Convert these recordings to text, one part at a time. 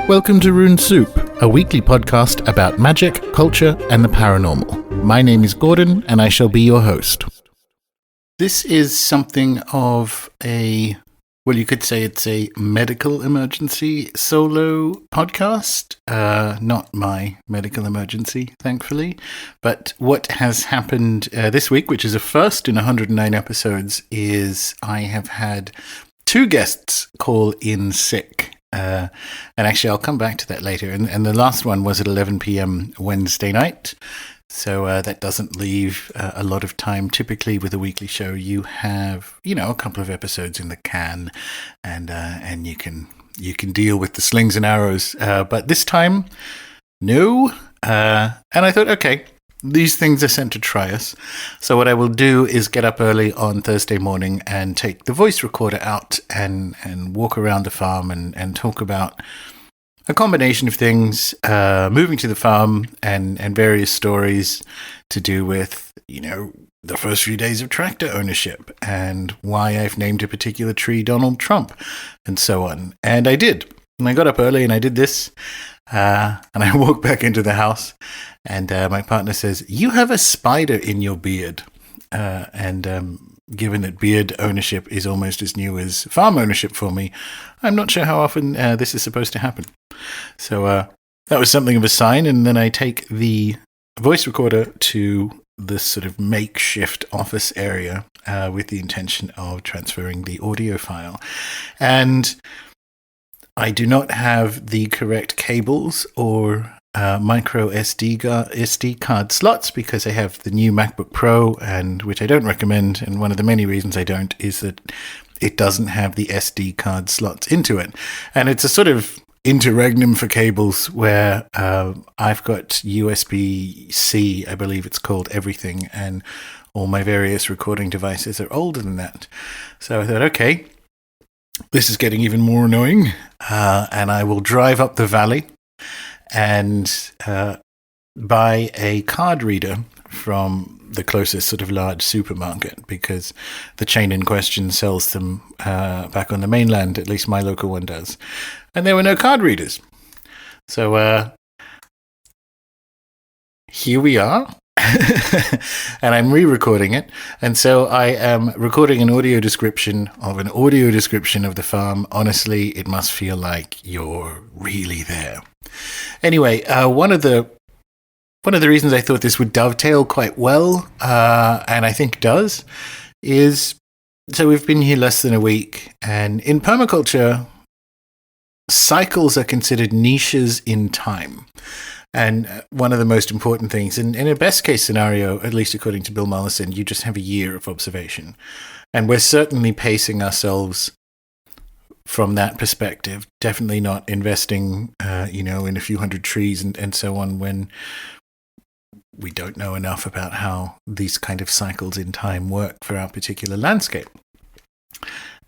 Welcome to Rune Soup, a weekly podcast about magic, culture, and the paranormal. My name is Gordon, and I shall be your host. This is something of you could say it's a medical emergency solo podcast. Not my medical emergency, thankfully. But what has happened this week, which is a first in 109 episodes, is I have had two guests call in sick. And actually, I'll come back to that later. And the last one was at 11 p.m. Wednesday night. So that doesn't leave a lot of time. Typically, with a weekly show, you have, a couple of episodes in the can, and you can deal with the slings and arrows. But this time, no. And I thought, okay, these things are sent to try us. So what I will do is get up early on Thursday morning and take the voice recorder out and walk around the farm and talk about a combination of things, moving to the farm and various stories to do with, the first few days of tractor ownership and why I've named a particular tree Donald Trump and so on. And I did. And I got up early and I did this. And I walked back into the house and my partner says, "You have a spider in your beard." Given that beard ownership is almost as new as farm ownership for me, I'm not sure how often this is supposed to happen. So that was something of a sign. And then I take the voice recorder to this sort of makeshift office area with the intention of transferring the audio file. And I do not have the correct cables or micro SD card slots because I have the new MacBook Pro, and which I don't recommend. And one of the many reasons I don't is that it doesn't have the SD card slots into it. And it's a sort of interregnum for cables where I've got USB-C, I believe it's called, everything, and all my various recording devices are older than that. So I thought, okay, this is getting even more annoying, and I will drive up the valley and buy a card reader from the closest sort of large supermarket, because the chain in question sells them back on the mainland, at least my local one does. And there were no card readers. So here we are. And I'm re-recording it. And so I am recording an audio description of the farm. Honestly, it must feel like you're really there. Anyway, one of the reasons I thought this would dovetail quite well, and I think does, is so we've been here less than a week, and in permaculture, cycles are considered niches in time. And one of the most important things, in a best case scenario, at least according to Bill Mollison, you just have a year of observation. And we're certainly pacing ourselves from that perspective, definitely not investing, in a few hundred trees and so on when we don't know enough about how these kind of cycles in time work for our particular landscape.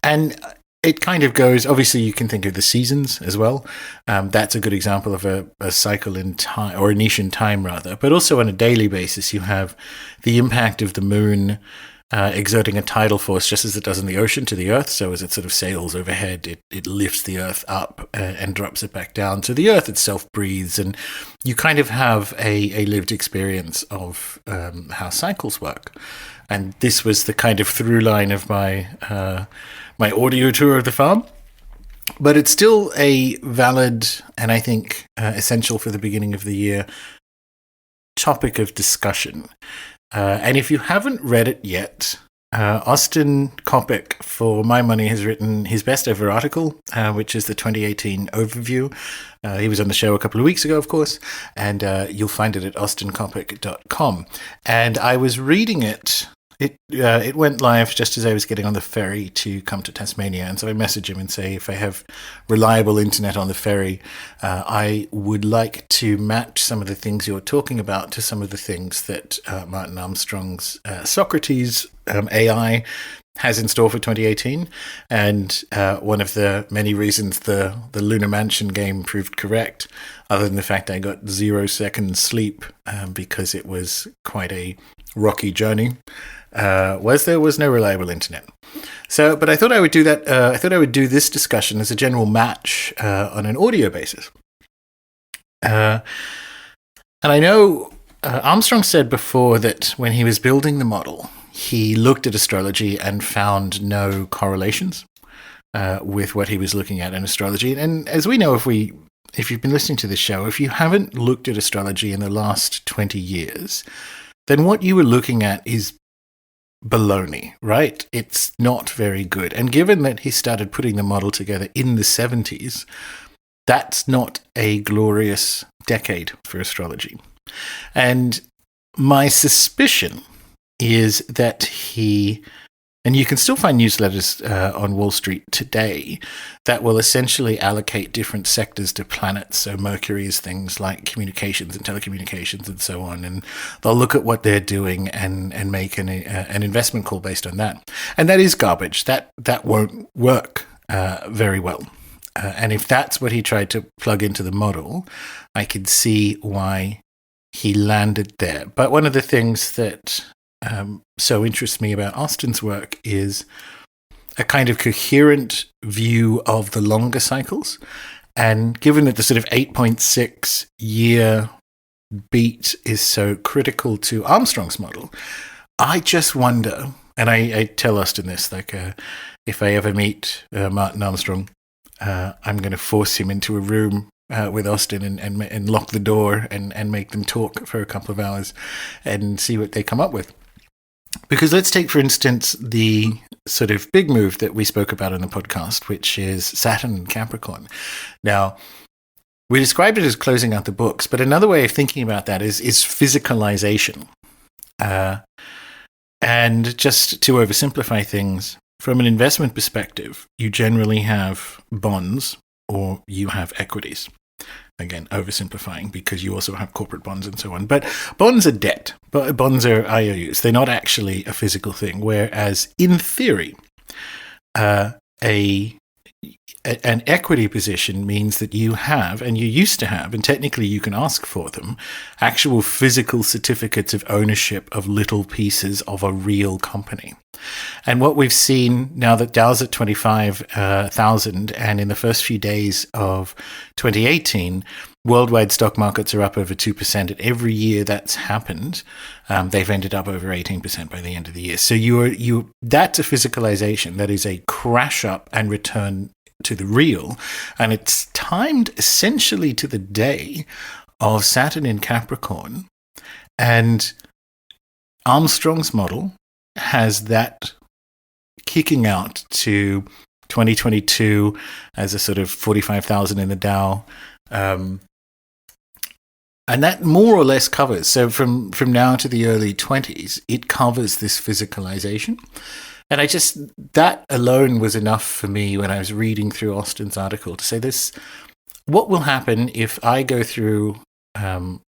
And it kind of goes, obviously you can think of the seasons as well. That's a good example of a cycle in time, or a niche in time rather. But also on a daily basis, you have the impact of the moon exerting a tidal force just as it does in the ocean to the earth. So as it sort of sails overhead, it lifts the earth up and drops it back down. So the earth itself breathes, and you kind of have a lived experience of how cycles work. And this was the kind of through line of my audio tour of the farm. But it's still a valid and I think essential for the beginning of the year topic of discussion. And if you haven't read it yet, Austin Coppock, for my money, has written his best ever article, which is the 2018 overview. He was on the show a couple of weeks ago, of course, and you'll find it at austincoppock.com. And I was reading it. It went live just as I was getting on the ferry to come to Tasmania, and so I message him and say, if I have reliable internet on the ferry, I would like to match some of the things you're talking about to some of the things that Martin Armstrong's Socrates AI has in store for 2018. And one of the many reasons the Lunar Mansion game proved correct, other than the fact I got 0 seconds sleep because it was quite a rocky journey, was there was no reliable internet. So, but I thought I would do that. I thought I would do this discussion as a general match on an audio basis. And I know Armstrong said before that when he was building the model, he looked at astrology and found no correlations with what he was looking at in astrology. And as we know, if you've been listening to this show, if you haven't looked at astrology in the last 20 years, then what you were looking at is baloney, right? It's not very good. And given that he started putting the model together in the 70s, that's not a glorious decade for astrology. And my suspicion is that and you can still find newsletters on Wall Street today that will essentially allocate different sectors to planets. So Mercury is things like communications and telecommunications and so on. And they'll look at what they're doing and make an investment call based on that. And that is garbage. That won't work very well. And if that's what he tried to plug into the model, I could see why he landed there. But one of the things that so interests me about Austin's work is a kind of coherent view of the longer cycles. And given that the sort of 8.6 year beat is so critical to Armstrong's model, I just wonder, and I tell Austin this, like if I ever meet Martin Armstrong, I'm going to force him into a room with Austin and lock the door and make them talk for a couple of hours and see what they come up with. Because let's take, for instance, the sort of big move that we spoke about in the podcast, which is Saturn and Capricorn. Now, we described it as closing out the books, but another way of thinking about that is physicalization. And just to oversimplify things, from an investment perspective, you generally have bonds or you have equities. Again, oversimplifying because you also have corporate bonds and so on. But bonds are debt. Bonds are IOUs. They're not actually a physical thing. Whereas in theory, an equity position means that you have, and you used to have, and technically you can ask for them, actual physical certificates of ownership of little pieces of a real company. And what we've seen now that Dow's at 25,000 and in the first few days of 2018, worldwide stock markets are up over 2%. And every year that's happened, they've ended up over 18% by the end of the year. So that's a physicalization. That is a crash up and return to the real. And it's timed essentially to the day of Saturn in Capricorn. And Armstrong's model has that kicking out to 2022 as a sort of 45,000 in the Dow. And that more or less covers. So from now to the early 20s, it covers this physicalization. And that alone was enough for me when I was reading through Austin's article to say this, what will happen if I go through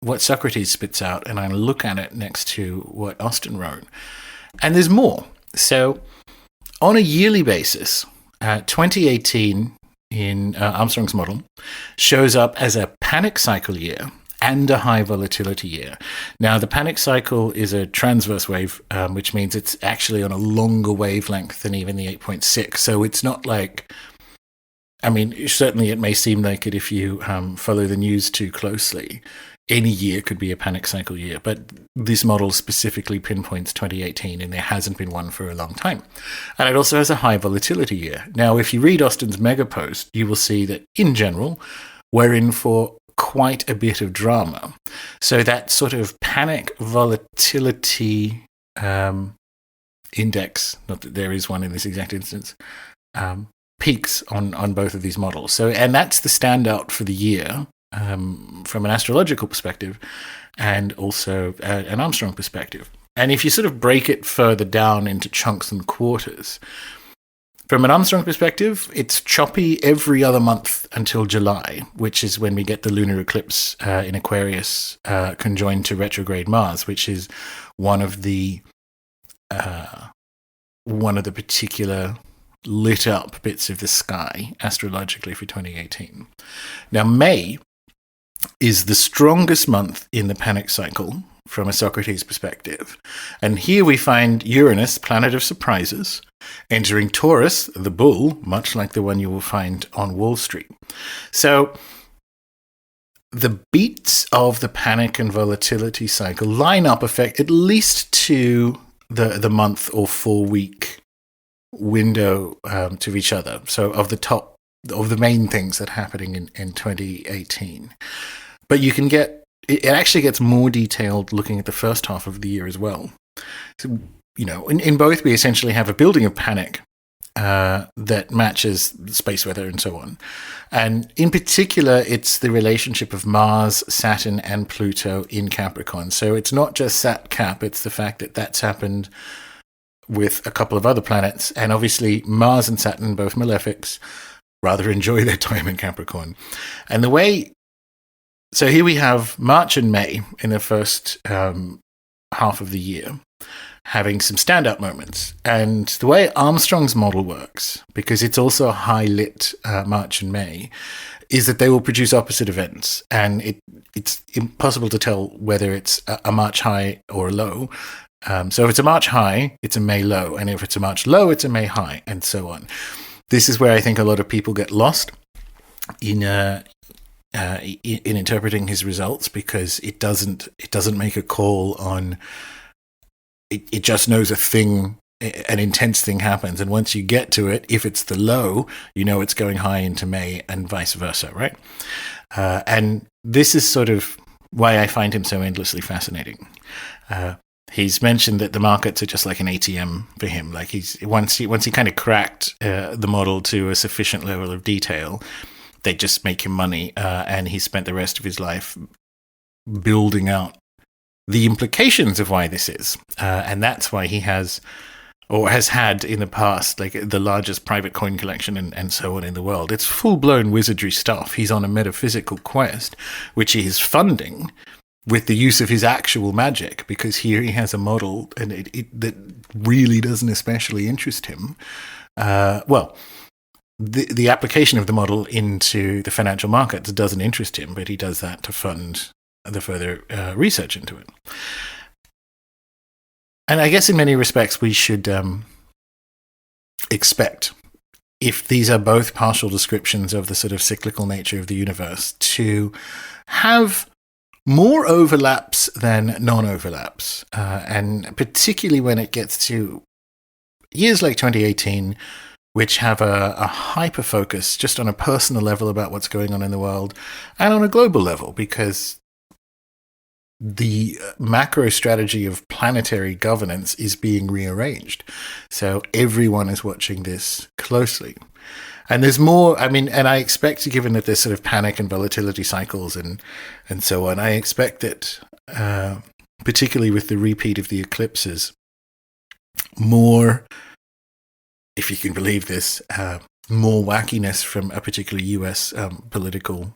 what Socrates spits out and I look at it next to what Austin wrote? And there's more. So on a yearly basis, 2018 in Armstrong's model shows up as a panic cycle year and a high volatility year. Now, the panic cycle is a transverse wave, which means it's actually on a longer wavelength than even the 8.6. So it's not like, I mean, certainly it may seem like it if you follow the news too closely. Any year could be a panic cycle year, but this model specifically pinpoints 2018, and there hasn't been one for a long time. And it also has a high volatility year. Now, if you read Austin's mega post, you will see that in general, we're in for quite a bit of drama. So that sort of panic volatility index, not that there is one in this exact instance, peaks on both of these models. So, and that's the standout for the year from an astrological perspective and also an Armstrong perspective. And if you sort of break it further down into chunks and quarters, from an Armstrong perspective, it's choppy every other month until July, which is when we get the lunar eclipse in Aquarius conjoined to retrograde Mars, which is one of the particular lit up bits of the sky astrologically for 2018. Now, May is the strongest month in the panic cycle from a Socrates perspective. And here we find Uranus, planet of surprises, entering Taurus, the bull, much like the one you will find on Wall Street. So the beats of the panic and volatility cycle line up at least to the month or 4-week window to each other. So of the main things that are happening in 2018. But you can it actually gets more detailed looking at the first half of the year as well. So, in both we essentially have a building of panic that matches space weather and so on. And in particular, it's the relationship of Mars, Saturn, and Pluto in Capricorn. So it's not just Sat Cap, it's the fact that that's happened with a couple of other planets. And obviously, Mars and Saturn, both malefics, rather enjoy their time in Capricorn. And so here we have March and May in the first half of the year, having some standout moments. And the way Armstrong's model works, because it's also a high-lit March and May, is that they will produce opposite events. And it's impossible to tell whether it's a March high or a low. So if it's a March high, it's a May low. And if it's a March low, it's a May high, and so on. This is where I think a lot of people get lost in interpreting his results, because it doesn't make a call on... It just knows an intense thing happens. And once you get to it, if it's the low, it's going high into May and vice versa, right? And this is sort of why I find him so endlessly fascinating. He's mentioned that the markets are just like an ATM for him. Like once he kind of cracked the model to a sufficient level of detail, they just make him money. And he spent the rest of his life building out the implications of why this is. And that's why he has had in the past, like the largest private coin collection and so on in the world. It's full-blown wizardry stuff. He's on a metaphysical quest, which he is funding with the use of his actual magic, because here he has a model and that really doesn't especially interest him. The application of the model into the financial markets doesn't interest him, but he does that to fund the further research into it. And I guess in many respects we should expect, if these are both partial descriptions of the sort of cyclical nature of the universe, to have more overlaps than non-overlaps. And particularly when it gets to years like 2018, which have a hyper-focus just on a personal level about what's going on in the world, and on a global level, because the macro strategy of planetary governance is being rearranged. So everyone is watching this closely. And there's more, and I expect, given that there's sort of panic and volatility cycles and so on, I expect that, particularly with the repeat of the eclipses, more, if you can believe this, more wackiness from a particular US political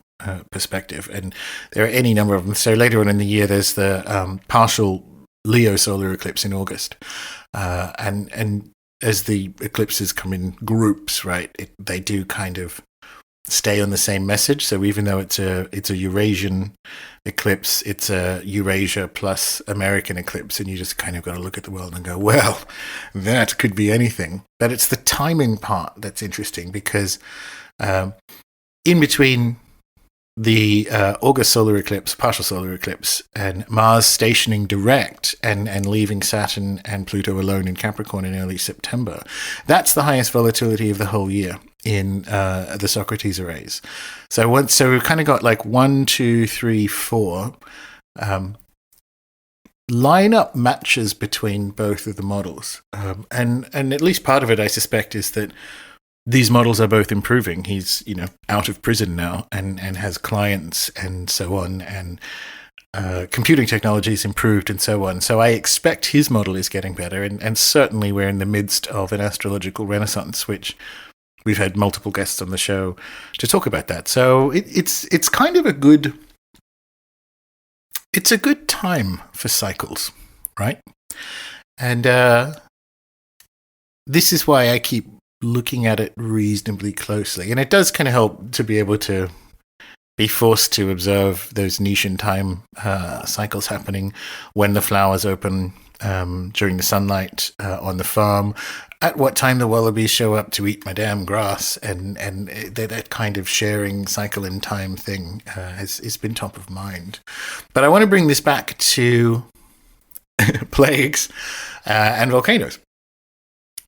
perspective. And there are any number of them. So later on in the year, there's the partial Leo solar eclipse in August. And as the eclipses come in groups, right, they do kind of stay on the same message. So even though it's a Eurasian eclipse, it's a Eurasia plus American eclipse, and you just kind of got to look at the world and go, well, that could be anything. But it's the timing part that's interesting, because in between the August solar eclipse, partial solar eclipse, and Mars stationing direct and leaving Saturn and Pluto alone in Capricorn in early September, that's the highest volatility of the whole year in the Socrates arrays. So we've kind of got like 1, 2, 3, 4 line-up matches between both of the models. And at least part of it, I suspect, is that these models are both improving. He's, out of prison now and has clients and so on, and computing technology is improved and so on. So I expect his model is getting better, and certainly we're in the midst of an astrological renaissance, which we've had multiple guests on the show to talk about that. So it's kind of a good time for cycles, right? And this is why I keep looking at it reasonably closely. And it does kind of help to be able to be forced to observe those niche in time cycles happening when the flowers open during the sunlight on the farm, at what time the wallabies show up to eat my damn grass, and that kind of sharing cycle in time thing has been top of mind. But I want to bring this back to plagues and volcanoes,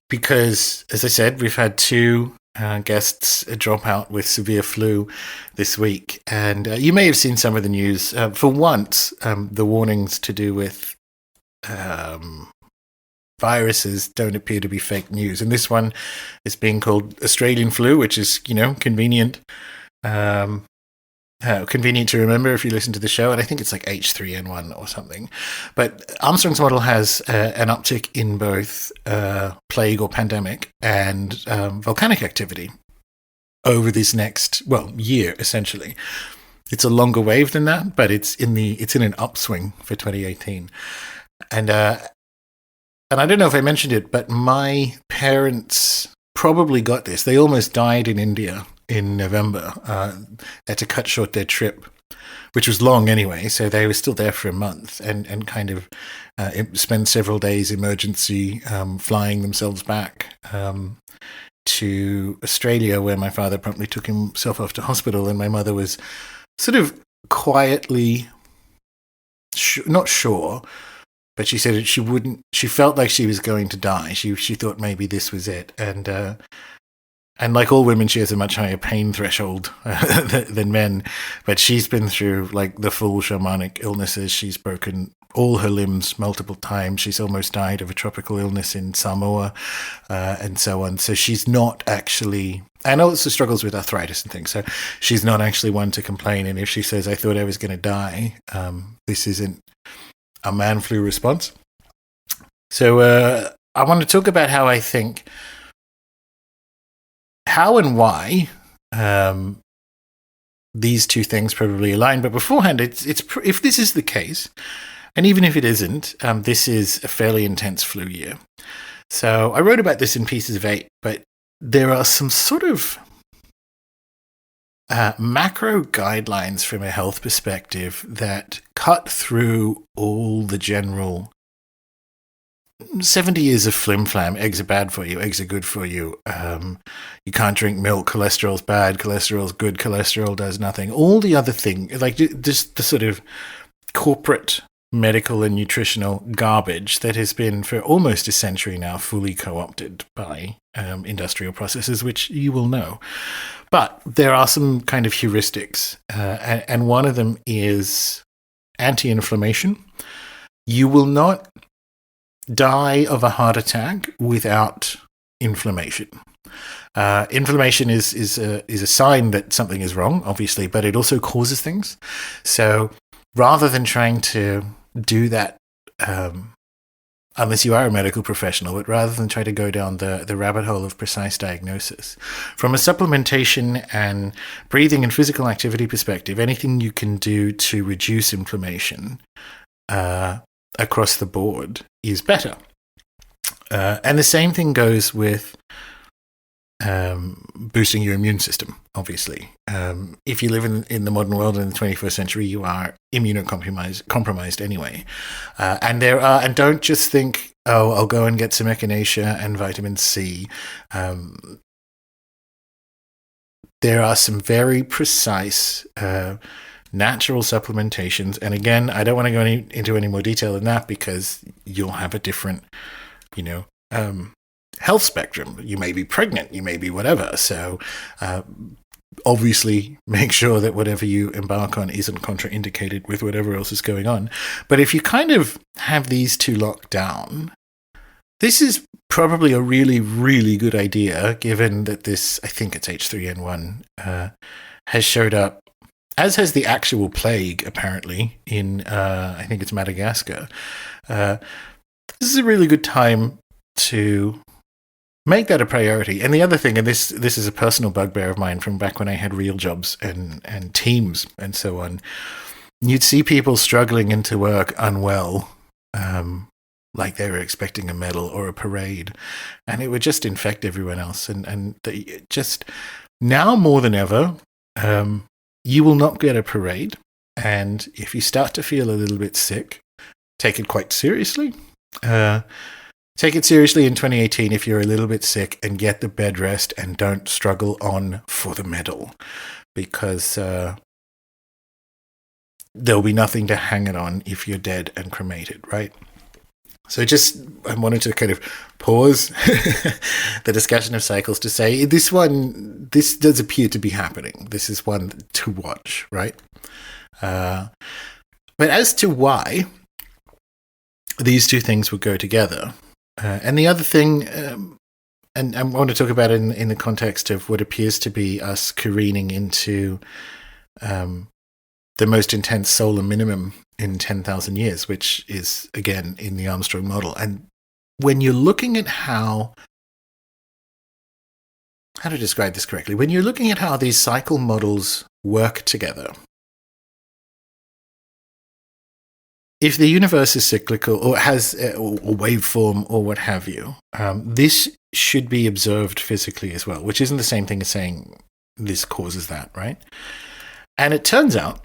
because, as I said, we've had two guests drop out with severe flu this week, and you may have seen some of the news. For once, the warnings to do with viruses don't appear to be fake news, and this one is being called Australian flu, which is, convenient. Convenient to remember if you listen to the show, and I think it's like H3N1 or something. But Armstrong's model has an uptick in both plague or pandemic and volcanic activity over this next, year, essentially. It's a longer wave than that, but it's in an upswing for 2018. And I don't know if I mentioned it, but my parents probably got this. They almost died in India in November. Had to cut short their trip, which was long anyway, so they were still there for a month and kind of spent several days emergency flying themselves back to Australia, where my father promptly took himself off to hospital, and my mother was sort of quietly not sure, but she said she felt like she was going to die. She thought maybe this was it, and like all women, she has a much higher pain threshold than men. But she's been through like the full shamanic illnesses. She's broken all her limbs multiple times. She's almost died of a tropical illness in Samoa, and so on. So she's not actually, and also struggles with arthritis and things. So she's not actually one to complain. And if she says, "I thought I was going to die," this isn't a man flu response. So I want to talk about how I think, how and why these two things probably align. But beforehand, it's if this is the case, and even if it isn't, this is a fairly intense flu year. So I wrote about this in Pieces of 8, but there are some sort of macro guidelines from a health perspective that cut through all the general 70 years of flim-flam. Eggs are bad for you. Eggs are good for you. You can't drink milk. Cholesterol's bad. Cholesterol's good. Cholesterol does nothing. All the other things, like just the sort of corporate medical and nutritional garbage that has been for almost a century now fully co-opted by industrial processes, which you will know. But there are some kind of heuristics, and one of them is anti-inflammation. You will not die of a heart attack without inflammation. Inflammation is a sign that something is wrong, obviously, but it also causes things. So rather than trying to do that, unless you are a medical professional, but rather than try to go down the rabbit hole of precise diagnosis, from a supplementation and breathing and physical activity perspective, anything you can do to reduce inflammation across the board is better. And the same thing goes with boosting your immune system, obviously. If you live in the modern world in the 21st century, you are immunocompromised anyway. And don't just think, oh, I'll go and get some echinacea and vitamin C. There are some very precise natural supplementations. And again, I don't want to go into any more detail than that, because you'll have a different, health spectrum. You may be pregnant, you may be whatever. So obviously make sure that whatever you embark on isn't contraindicated with whatever else is going on. But if you kind of have these two locked down, this is probably a really, really good idea, given that this, I think it's H3N1, has showed up, as has the actual plague, apparently, in, I think it's Madagascar. This is a really good time to make that a priority. And the other thing, and this is a personal bugbear of mine from back when I had real jobs and teams and so on, you'd see people struggling into work unwell, like they were expecting a medal or a parade, and it would just infect everyone else. And just now more than ever, you will not get a parade. And if you start to feel a little bit sick, take it quite seriously. Take it seriously in 2018 if you're a little bit sick, and get the bed rest and don't struggle on for the medal, because there'll be nothing to hang it on if you're dead and cremated, right? So I wanted to kind of pause the discussion of cycles to say this does appear to be happening. This is one to watch, right? But as to why these two things would go together, and the other thing, and I want to talk about it in the context of what appears to be us careening into the most intense solar minimum in 10,000 years, which is, again, in the Armstrong model. And when you're looking at how to describe this correctly, when you're looking at how these cycle models work together, if the universe is cyclical or has a waveform or what have you, this should be observed physically as well, which isn't the same thing as saying this causes that, right? And it turns out,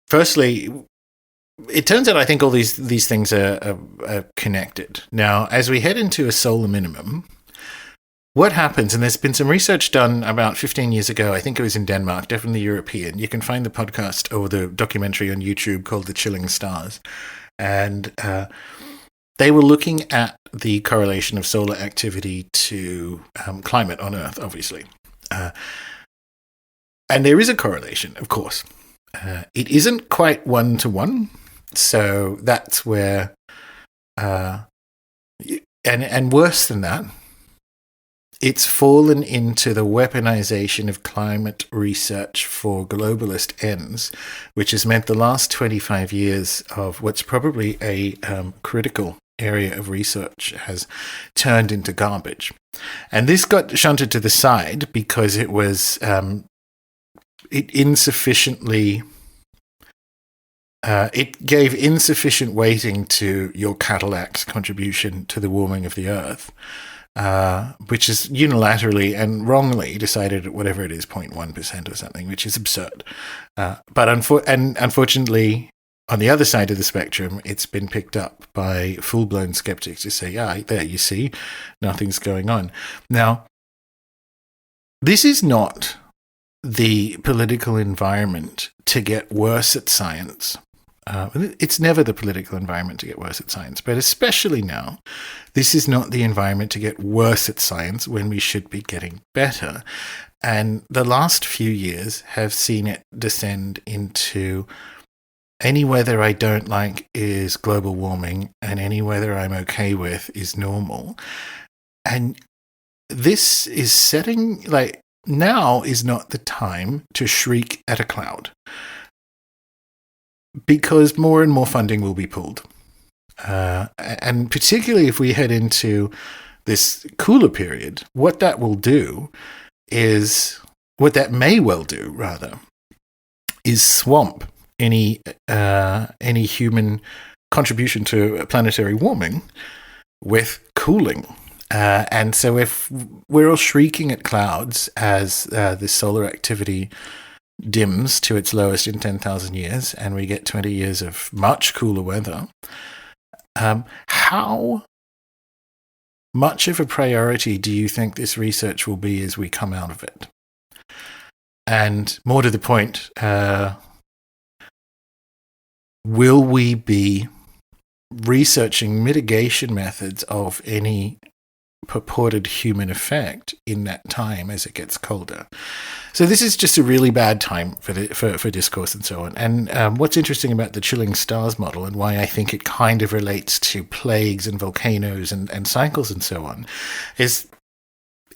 firstly, I think all these things are connected. Now, as we head into a solar minimum, what happens, and there's been some research done about 15 years ago, I think it was in Denmark, definitely European. You can find the podcast or the documentary on YouTube called The Chilling Stars. And they were looking at the correlation of solar activity to climate on Earth, obviously. And there is a correlation, of course. It isn't quite 1-to-1. So that's where, and worse than that, it's fallen into the weaponization of climate research for globalist ends, which has meant the last 25 years of what's probably a critical area of research has turned into garbage. And this got shunted to the side because it was it gave insufficient weighting to your Cadillac's contribution to the warming of the Earth, which is unilaterally and wrongly decided at whatever it is, 0.1% or something, which is absurd. But unfortunately, on the other side of the spectrum, it's been picked up by full-blown skeptics who say, yeah, there, you see, nothing's going on. Now, this is not the political environment to get worse at science. It's never the political environment to get worse at science, but especially now, this is not the environment to get worse at science when we should be getting better. And the last few years have seen it descend into any weather I don't like is global warming, and any weather I'm okay with is normal. And this is setting, like, now is not the time to shriek at a cloud, because more and more funding will be pulled. And particularly if we head into this cooler period, what that may well do, rather, is swamp any human contribution to planetary warming with cooling. And so if we're all shrieking at clouds as the solar activity dims to its lowest in 10,000 years, and we get 20 years of much cooler weather, how much of a priority do you think this research will be as we come out of it? And more to the point, will we be researching mitigation methods of any purported human effect in that time as it gets colder? So this is just a really bad time for discourse and so on. And what's interesting about the Chilling Stars model, and why I think it kind of relates to plagues and volcanoes and cycles and so on, is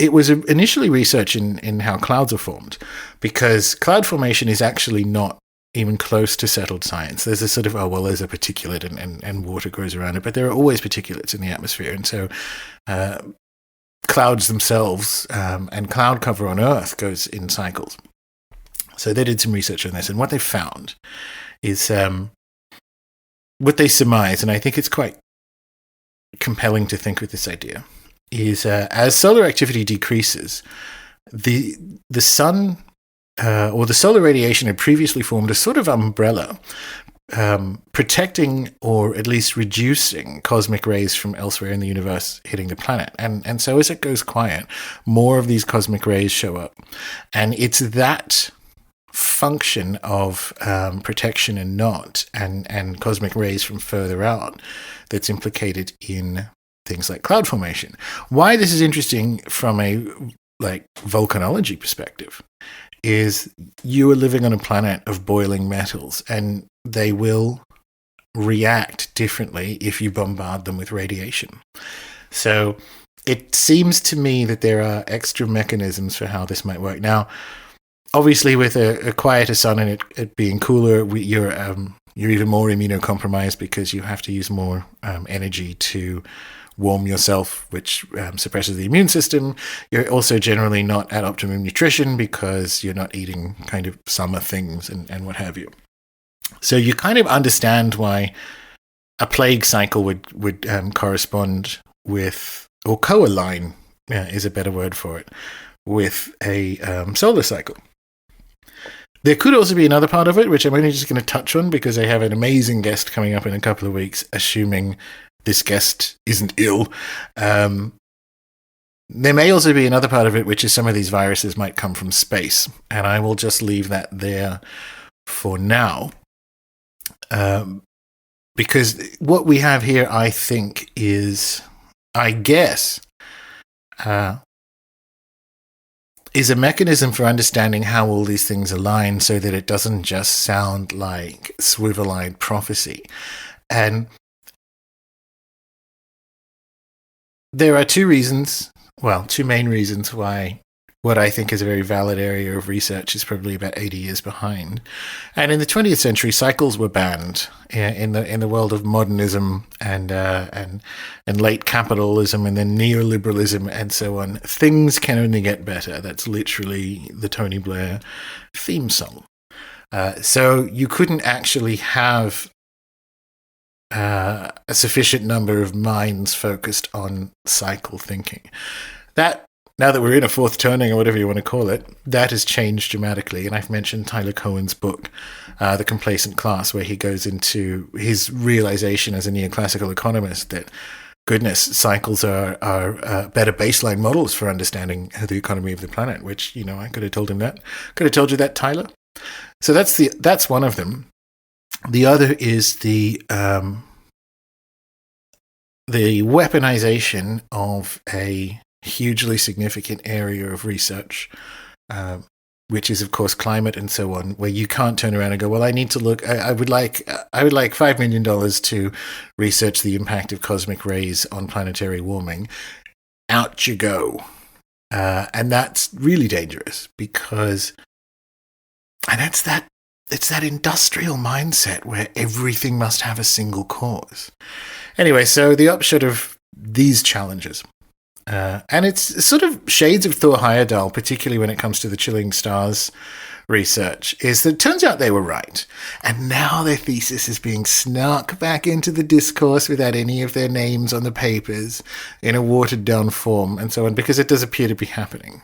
it was initially research in how clouds are formed, because cloud formation is actually not even close to settled science. There's a sort of, there's a particulate and water grows around it, but there are always particulates in the atmosphere. And so clouds themselves and cloud cover on Earth goes in cycles. So they did some research on this, and what they found is what they surmise, and I think it's quite compelling to think with this idea, is as solar activity decreases, the sun or the solar radiation had previously formed a sort of umbrella protecting or at least reducing cosmic rays from elsewhere in the universe hitting the planet. And so as it goes quiet, more of these cosmic rays show up. And it's that function of protection and cosmic rays from further out that's implicated in things like cloud formation. Why this is interesting from a volcanology perspective is you are living on a planet of boiling metals, and they will react differently if you bombard them with radiation. So it seems to me that there are extra mechanisms for how this might work. Now, obviously, with a quieter sun and it being cooler, you're even more immunocompromised because you have to use more energy to warm yourself, which suppresses the immune system. You're also generally not at optimum nutrition because you're not eating kind of summer things and what have you. So you kind of understand why a plague cycle would correspond with, or co-align, is a better word for it, with a solar cycle. There could also be another part of it, which I'm only just going to touch on because I have an amazing guest coming up in a couple of weeks, assuming this guest isn't ill. There may also be another part of it, which is some of these viruses might come from space. And I will just leave that there for now. Because what we have here, I think, is, I guess, is a mechanism for understanding how all these things align so that it doesn't just sound like swivel-eyed prophecy. And there are two main reasons why what I think is a very valid area of research is probably about 80 years behind. And in the 20th century, cycles were banned in the world of modernism and late capitalism and then neoliberalism and so on. Things can only get better. That's literally the Tony Blair theme song. So you couldn't actually have a sufficient number of minds focused on cycle thinking. That, now that we're in a fourth turning or whatever you want to call it, that has changed dramatically. And I've mentioned Tyler Cohen's book, The Complacent Class, where he goes into his realization as a neoclassical economist that, goodness, cycles are better baseline models for understanding the economy of the planet, which, I could have told him that. Could have told you that, Tyler. So that's one of them. The other is the weaponization of a hugely significant area of research, which is, of course, climate and so on, where you can't turn around and go, well, I need to look, I would like $5 million to research the impact of cosmic rays on planetary warming. Out you go. And that's really dangerous because, and it's that industrial mindset where everything must have a single cause. Anyway, so the upshot of these challenges, and it's sort of shades of Thor Heyerdahl, particularly when it comes to the chilling stars research, is that it turns out they were right. And now their thesis is being snuck back into the discourse without any of their names on the papers in a watered down form and so on, because it does appear to be happening.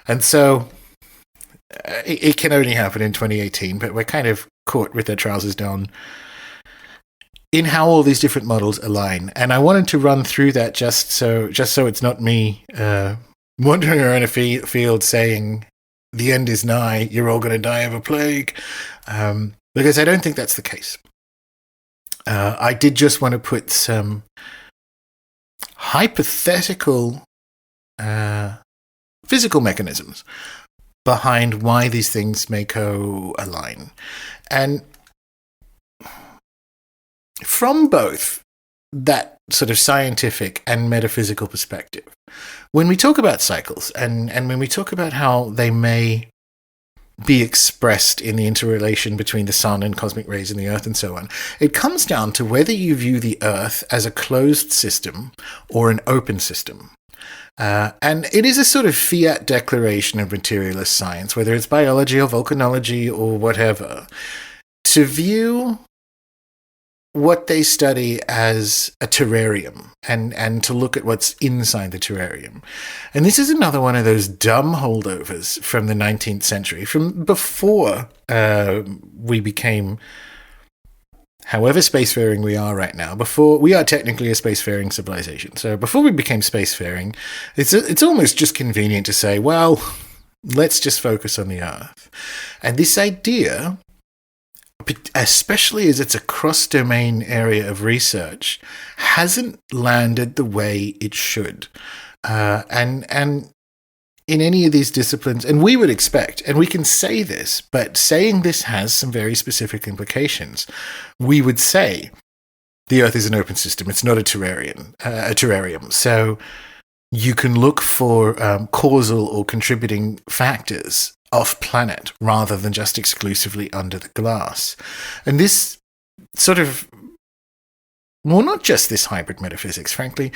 And so it can only happen in 2018, but we're kind of caught with their trousers down in how all these different models align. And I wanted to run through that just so it's not me wandering around a field saying, the end is nigh, you're all going to die of a plague, because I don't think that's the case. I did just want to put some hypothetical physical mechanisms behind why these things may co-align. And from both that sort of scientific and metaphysical perspective, when we talk about cycles and when we talk about how they may be expressed in the interrelation between the sun and cosmic rays and the earth and so on, it comes down to whether you view the earth as a closed system or an open system. And it is a sort of fiat declaration of materialist science, whether it's biology or volcanology or whatever, to view what they study as a terrarium and to look at what's inside the terrarium. And this is another one of those dumb holdovers from the 19th century, from before we became however spacefaring we are right now, before we are technically a spacefaring civilization. So before we became spacefaring, it's almost just convenient to say, well, let's just focus on the Earth. And this idea, especially as it's a cross-domain area of research, hasn't landed the way it should. And in any of these disciplines, and we would expect, and we can say this, but saying this has some very specific implications. We would say the Earth is an open system. It's not a terrarium. So you can look for causal or contributing factors off planet rather than just exclusively under the glass. And this sort of, well, not just this hybrid metaphysics, frankly,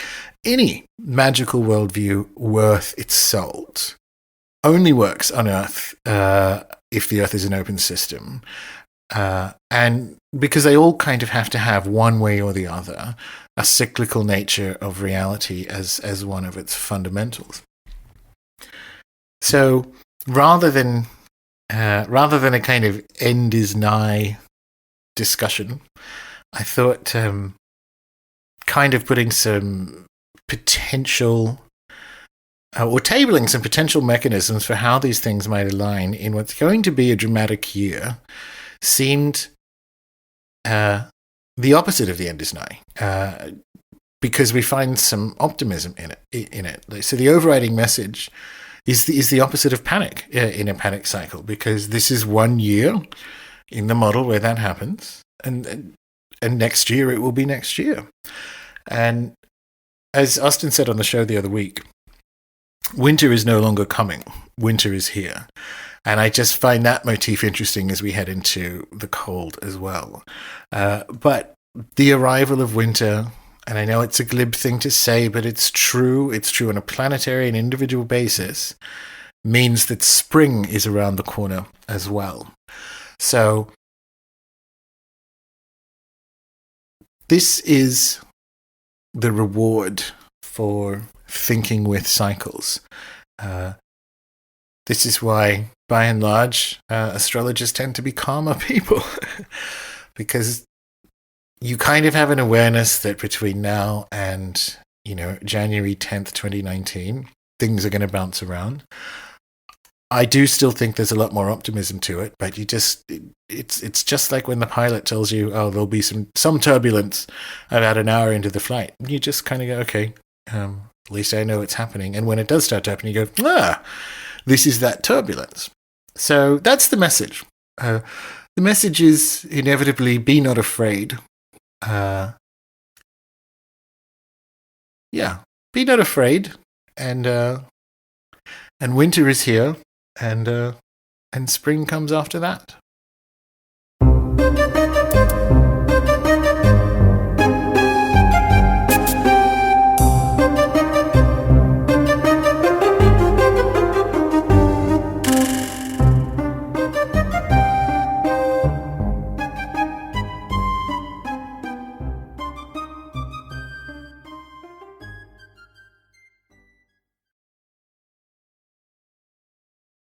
any magical worldview worth its salt only works on Earth if the Earth is an open system. And because they all kind of have to have, one way or the other, a cyclical nature of reality as one of its fundamentals. So rather than a kind of end is nigh discussion, I thought kind of putting some potential or tabling some potential mechanisms for how these things might align in what's going to be a dramatic year seemed the opposite of the end is nigh, because we find some optimism in it. So the overriding message is the opposite of panic in a panic cycle, because this is 1 year in the model where that happens, and next year it will be next year. And as Austin said on the show the other week, winter is no longer coming. Winter is here. And I just find that motif interesting as we head into the cold as well. But the arrival of winter, and I know it's a glib thing to say, but it's true on a planetary and individual basis, means that spring is around the corner as well. So this is the reward for thinking with cycles. This is why, by and large, astrologers tend to be calmer people, because you kind of have an awareness that between now and, January 10th, 2019, things are going to bounce around. I do still think there's a lot more optimism to it, but it's just like when the pilot tells you, oh, there'll be some turbulence about an hour into the flight. You just kind of go, okay, at least I know it's happening. And when it does start happening, you go, this is that turbulence. So that's the message. The message is inevitably be not afraid. Be not afraid. And winter is here. And spring comes after that.